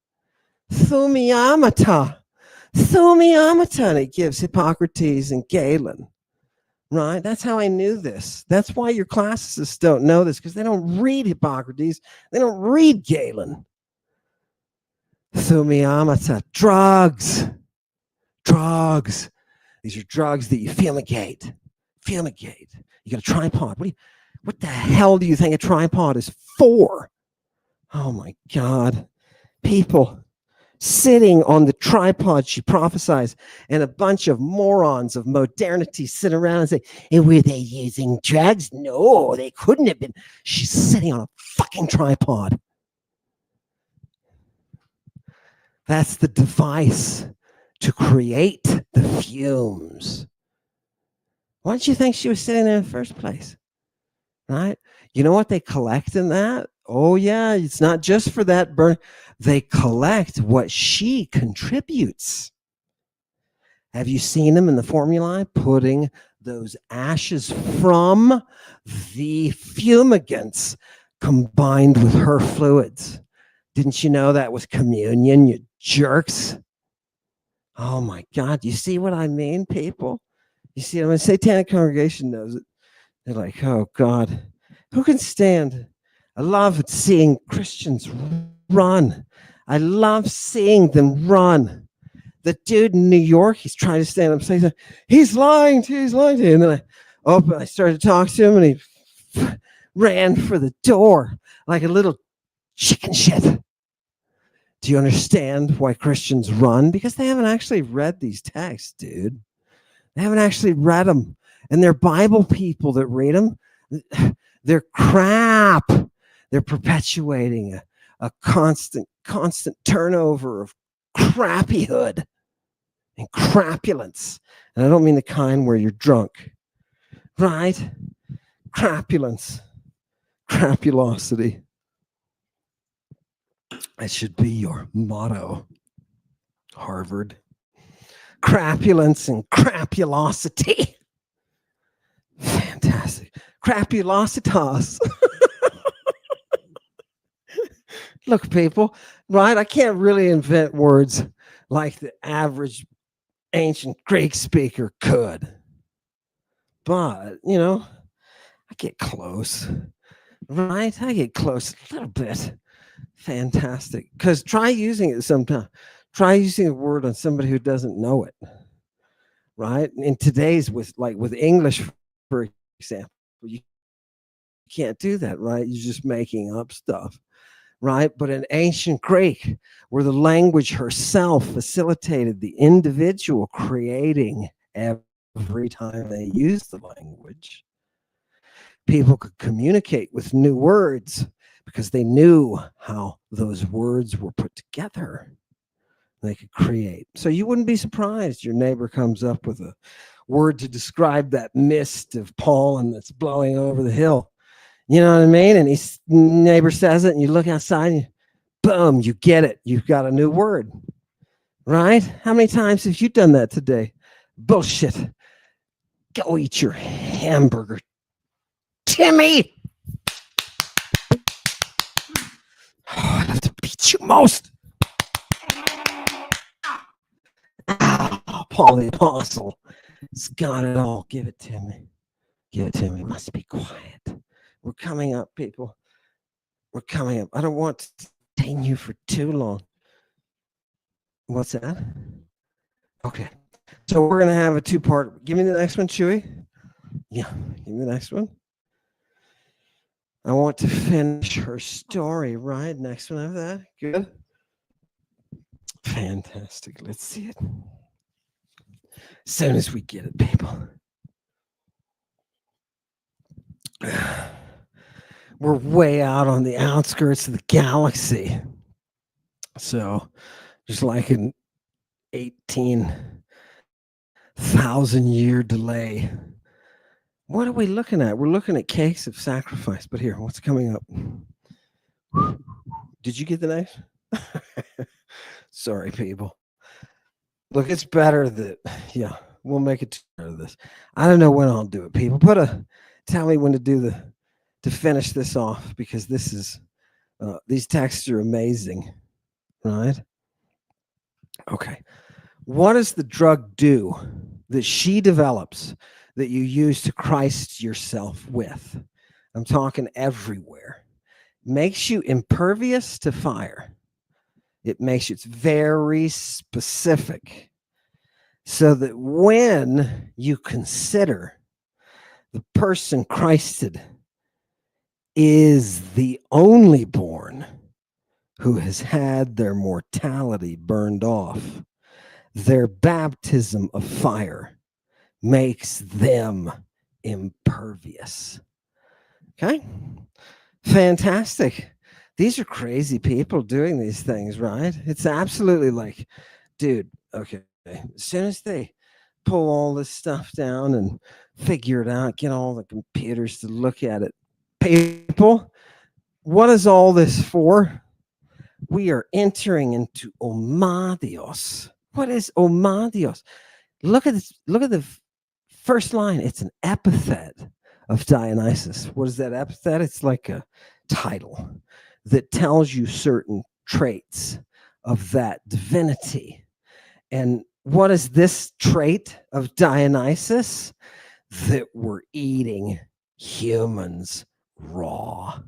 Speaker 1: Thumiamata. Thumiamata. And it gives Hippocrates and Galen. Right? That's how I knew this. That's why your classicists don't know this, because they don't read Hippocrates. They don't read Galen. Thumiamata. Drugs. Drugs. These are drugs that you fumigate. Fumigate. You got a tripod. What the hell do you think a tripod is for? Oh my God. People sitting on the tripod, she prophesies, and a bunch of morons of modernity sit around and say, were they using drugs? No, they couldn't have been. She's sitting on a fucking tripod. That's the device to create the fumes. Why don't you think she was sitting there in the first place? Right? You know what they collect in that? Oh, yeah, it's not just for that burn. They collect what she contributes. Have you seen them in the formulae putting those ashes from the fumigants combined with her fluids? Didn't you know that was communion, you jerks? Oh, my God. You see what I mean, people? You see, I mean, Satanic Congregation knows it. They're like, oh, God, who can stand? I love seeing Christians run. I love seeing them run. The dude in New York, he's trying to stand up and say, he's lying to you, he's lying to you. And then I started to talk to him, and he ran for the door like a little chicken shit. Do you understand why Christians run? Because they haven't actually read these texts, dude. They haven't actually read them. And they're Bible people that read them. They're crap. They're perpetuating a constant turnover of crappyhood and crapulence. And I don't mean the kind where you're drunk, right? Crapulence, crapulosity. That should be your motto, Harvard. Crapulence and crapulosity. Fantastic. Crapulositas. Look, people, right? I can't really invent words like the average ancient Greek speaker could. But, you know, I get close, right? I get close a little bit. Fantastic. Because try using it sometime. Try using a word on somebody who doesn't know it, right? In today's, with English, for example, you can't do that, right? You're just making up stuff, right? But in ancient Greek, where the language herself facilitated the individual creating every time they used the language, people could communicate with new words because they knew how those words were put together. They could create. So you wouldn't be surprised your neighbor comes up with a word to describe that mist of pollen that's blowing over the hill. You know what I mean? And his neighbor says it, and you look outside, and boom, you get it. You've got a new word, right? How many times have you done that today? Bullshit. Go eat your hamburger, Timmy. Oh, I have to beat you most. Oh, Paul the Apostle. It's got it all. Give it to me. Give it to me. Must be quiet. We're coming up, people. We're coming up. I don't want to detain you for too long. What's that? Okay. So we're going to have a two-part. Give me the next one, Chewy. Yeah, give me the next one. I want to finish her story, right? Next one after that. Good. Fantastic. Let's see it. As soon as we get it, people. We're way out on the outskirts of the galaxy. So just like an 18,000-year delay. What are we looking at? We're looking at cakes of sacrifice. But here, what's coming up? Did you get the knife? Sorry, people. Look, it's better that, yeah, we'll make it out of this. I don't know when I'll do it, people. Tell me when to do to finish this off, because this is, these texts are amazing, right? Okay. What does the drug do that she develops that you use to Christ yourself with? I'm talking everywhere. Makes you impervious to fire. It makes you, it's very specific. So that when you consider the person Christed is the only born who has had their mortality burned off, their baptism of fire makes them impervious. Okay? Fantastic. These are crazy people doing these things, right? It's absolutely like, dude, okay. As soon as they pull all this stuff down and figure it out, get all the computers to look at it, people, what is all this for? We are entering into Omadios. What is Omadios? Look at this. Look at the first line. It's an epithet of Dionysus. What is that epithet? It's like a title that tells you certain traits of that divinity. And what is this trait of Dionysus? That we're eating humans raw.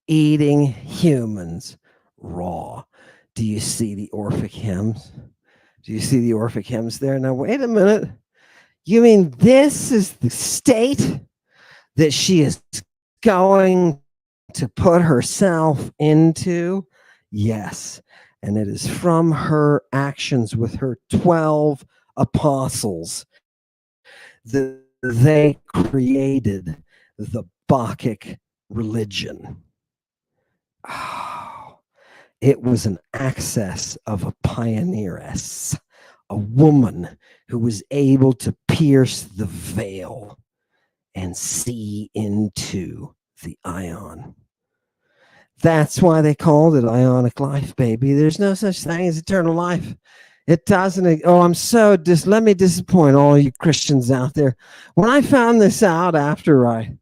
Speaker 1: Eating humans raw. Do you see the Orphic hymns? Do you see the Orphic hymns there? Now, wait a minute. You mean this is the state that she is going to put herself into? Yes. And it is from her actions with her 12 apostles that they created the Bacchic religion. Oh, it was an access of a pioneeress, a woman who was able to pierce the veil and see into the ion. That's why they called it ionic life, baby. There's no such thing as eternal life. It doesn't. Oh, I'm so let me disappoint all you Christians out there. When I found this out after I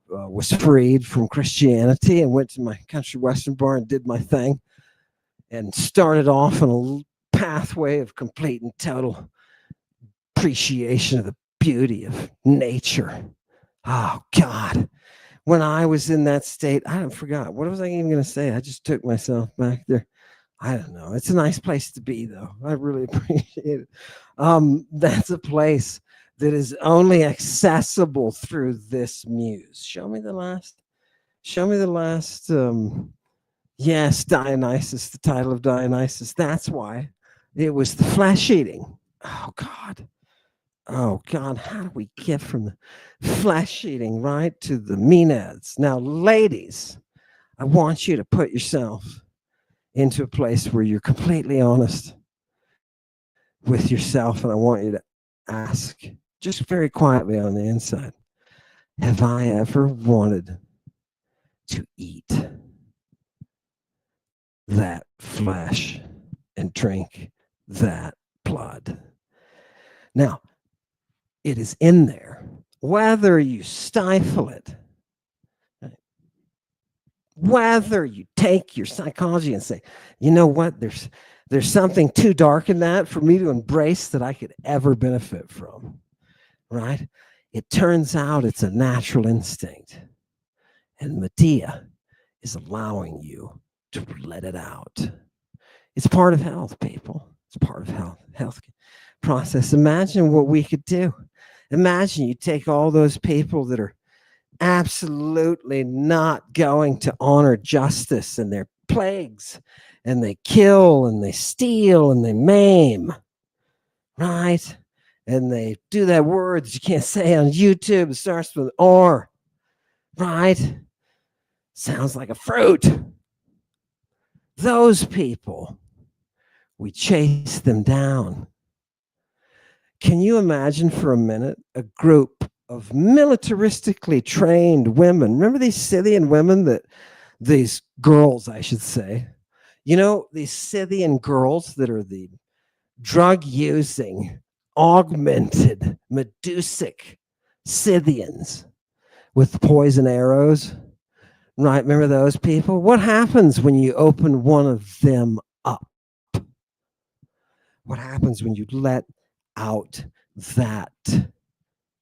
Speaker 1: was freed from Christianity and went to my country western bar and did my thing and started off on a pathway of complete and total appreciation of the beauty of nature. Oh God. When I was in that state, I forgot. What was I even going to say? I just took myself back there. I don't know. It's a nice place to be, though. I really appreciate it. That's a place that is only accessible through this muse. Show me the last. Yes, Dionysus, the title of Dionysus. That's why it was the flesh eating. Oh, God. Oh, God, how do we get from the flesh eating right to the menads? Now, ladies, I want you to put yourself into a place where you're completely honest with yourself, and I want you to ask, just very quietly on the inside, have I ever wanted to eat that flesh and drink that blood? Now, it is in there, whether you stifle it, whether you take your psychology and say, you know what, there's something too dark in that for me to embrace that I could ever benefit from, right? It turns out it's a natural instinct, and Medea is allowing you to let it out. It's part of health, people. It's part of health process. Imagine what we could do. Imagine you take all those people that are absolutely not going to honor justice, and they're plagues, and they kill and they steal and they maim, right? And they do that word that you can't say on YouTube. It starts with an R, right? Sounds like a fruit. Those people, we chase them down. Can you imagine for a minute a group of militaristically trained women? Remember these Scythian women, these girls, I should say. You know, these Scythian girls that are the drug-using, augmented, Medusic Scythians with poison arrows, right? Remember those people? What happens when you open one of them up? What happens when you let out that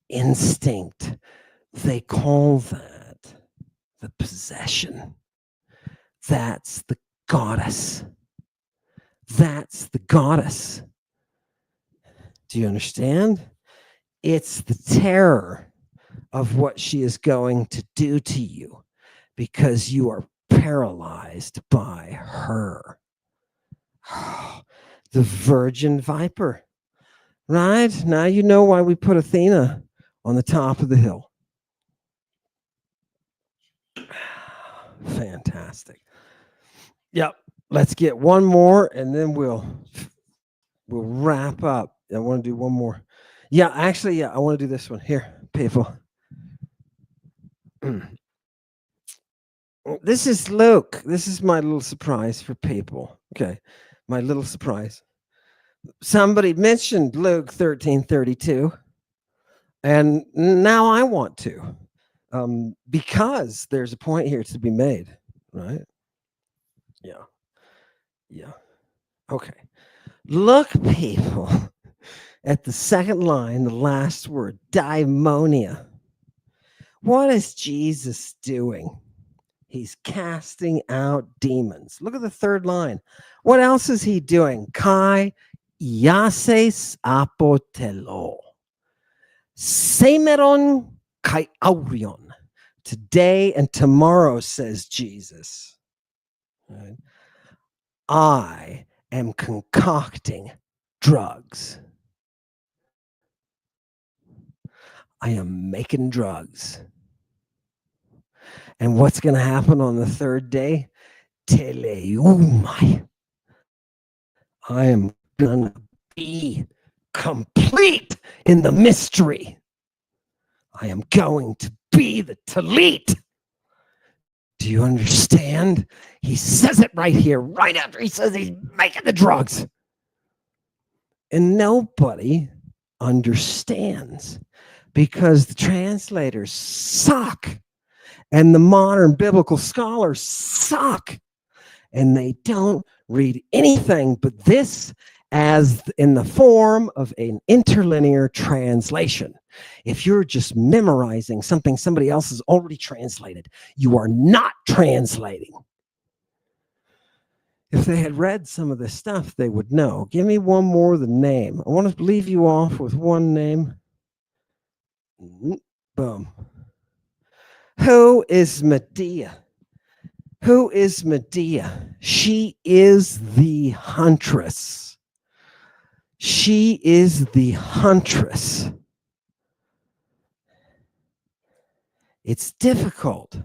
Speaker 1: instinct? They call that the possession. That's the goddess. That's the goddess. Do you understand? It's the terror of what she is going to do to you because you are paralyzed by her. The virgin viper. Right? Now you know why we put Athena on the top of the hill. Fantastic. Yep. Let's get one more and then we'll wrap up. I want to do one more. Yeah, actually, yeah, I want to do this one. Here, people. This is Luke. This is my little surprise for people. Okay. My little surprise. Somebody mentioned Luke 13:32. And now I want to. Because there's a point here to be made, right? Yeah. Yeah. Okay. Look, people, at the second line, the last word, daimonia. What is Jesus doing? He's casting out demons. Look at the third line. What else is he doing? Kai iases apotelo. Semeron kai aurion. Today and tomorrow, says Jesus. Right? I am concocting drugs. I am making drugs. And what's going to happen on the third day? Teleumai. I am going to be complete in the mystery. I am going to be the Talit. Do you understand? He says it right here, right after he says he's making the drugs. And nobody understands because the translators suck and the modern biblical scholars suck and they don't read anything but this as in the form of an interlinear translation. If you're just memorizing something somebody else has already translated, you are not translating. If they had read some of this stuff, they would know. Give me one more the name. I want to leave you off with one name. Boom. Who is Medea? Who is Medea? She is the huntress. She is the huntress. It's difficult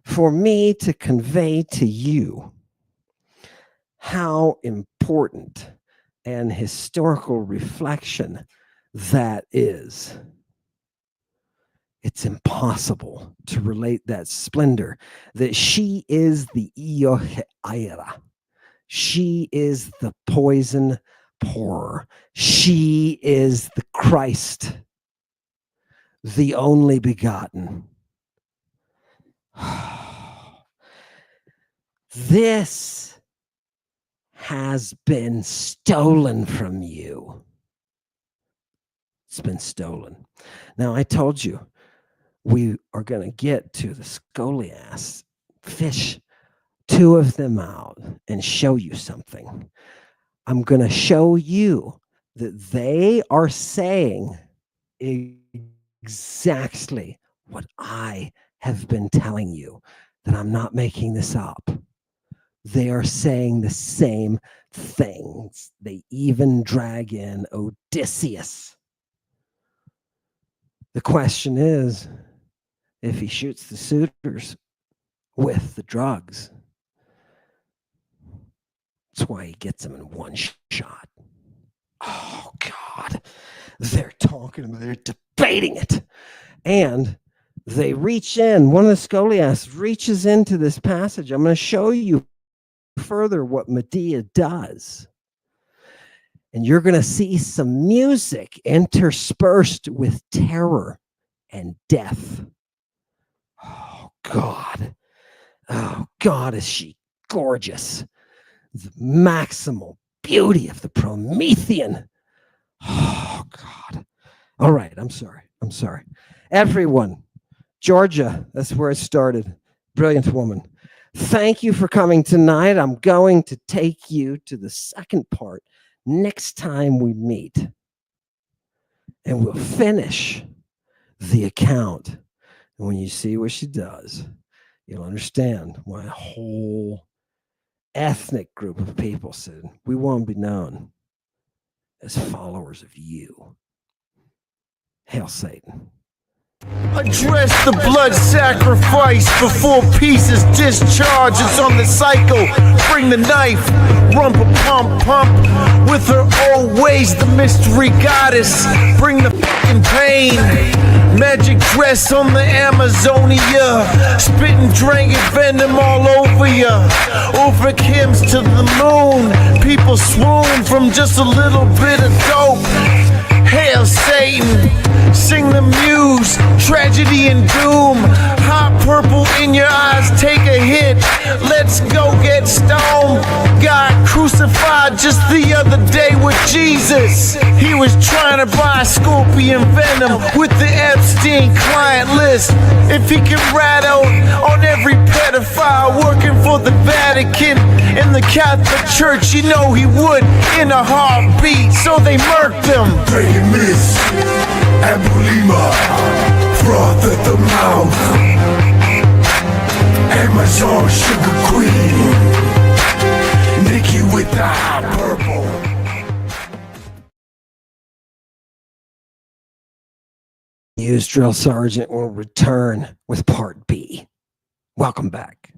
Speaker 1: for me to convey to you how important an historical reflection that is. It's impossible to relate that splendor, that she is the Ioheira. She is the poison pourer. She is the Christ, the only begotten. This has been stolen from you. It's been stolen. Now, I told you we are going to get to the Scholiast, fish two of them out and show you something. I'm going to show you that they are saying exactly what I have been telling you, that I'm not making this up. They are saying the same things. They even drag in Odysseus. The question is, if he shoots the suitors with the drugs, that's why he gets them in one shot. Oh, God. They're talking about it. They're debating it. And they reach in. One of the Scholiasts reaches into this passage. I'm going to show you further what Medea does. And you're going to see some music interspersed with terror and death. Oh, God. Oh, God, is she gorgeous. The maximal beauty of the Prometheian. Oh, God. All right, I'm sorry. Everyone, Georgia, that's where it started. Brilliant woman. Thank you for coming tonight. I'm going to take you to the second part next time we meet. And we'll finish the account. And when you see what she does, you'll understand why a whole ethnic group of people said, we want to be known as followers of you. Hail Satan.
Speaker 2: Address the blood sacrifice before pieces discharge. It's on the cycle. Bring the knife, pump with her old ways. The mystery goddess. Bring the fucking pain. Magic dress on the Amazonia. Spitting dragon venom all over ya. Over Kims to the moon. People swoon from just a little bit of dope. Hail Satan, sing the muse, tragedy and doom. Hot purple in your eyes, take a hit. Let's go get stoned. God crucified just the other day with Jesus. He was trying to buy scorpion venom with the Epstein client list. If he can rat out on every pedophile working for the Vatican and the Catholic Church, you know he would in a heartbeat. So they murked him.
Speaker 3: Miss Ambulima, froth at the mouth, Amazon sugar queen.
Speaker 1: News Drill Sergeant will return with Part B. Welcome back.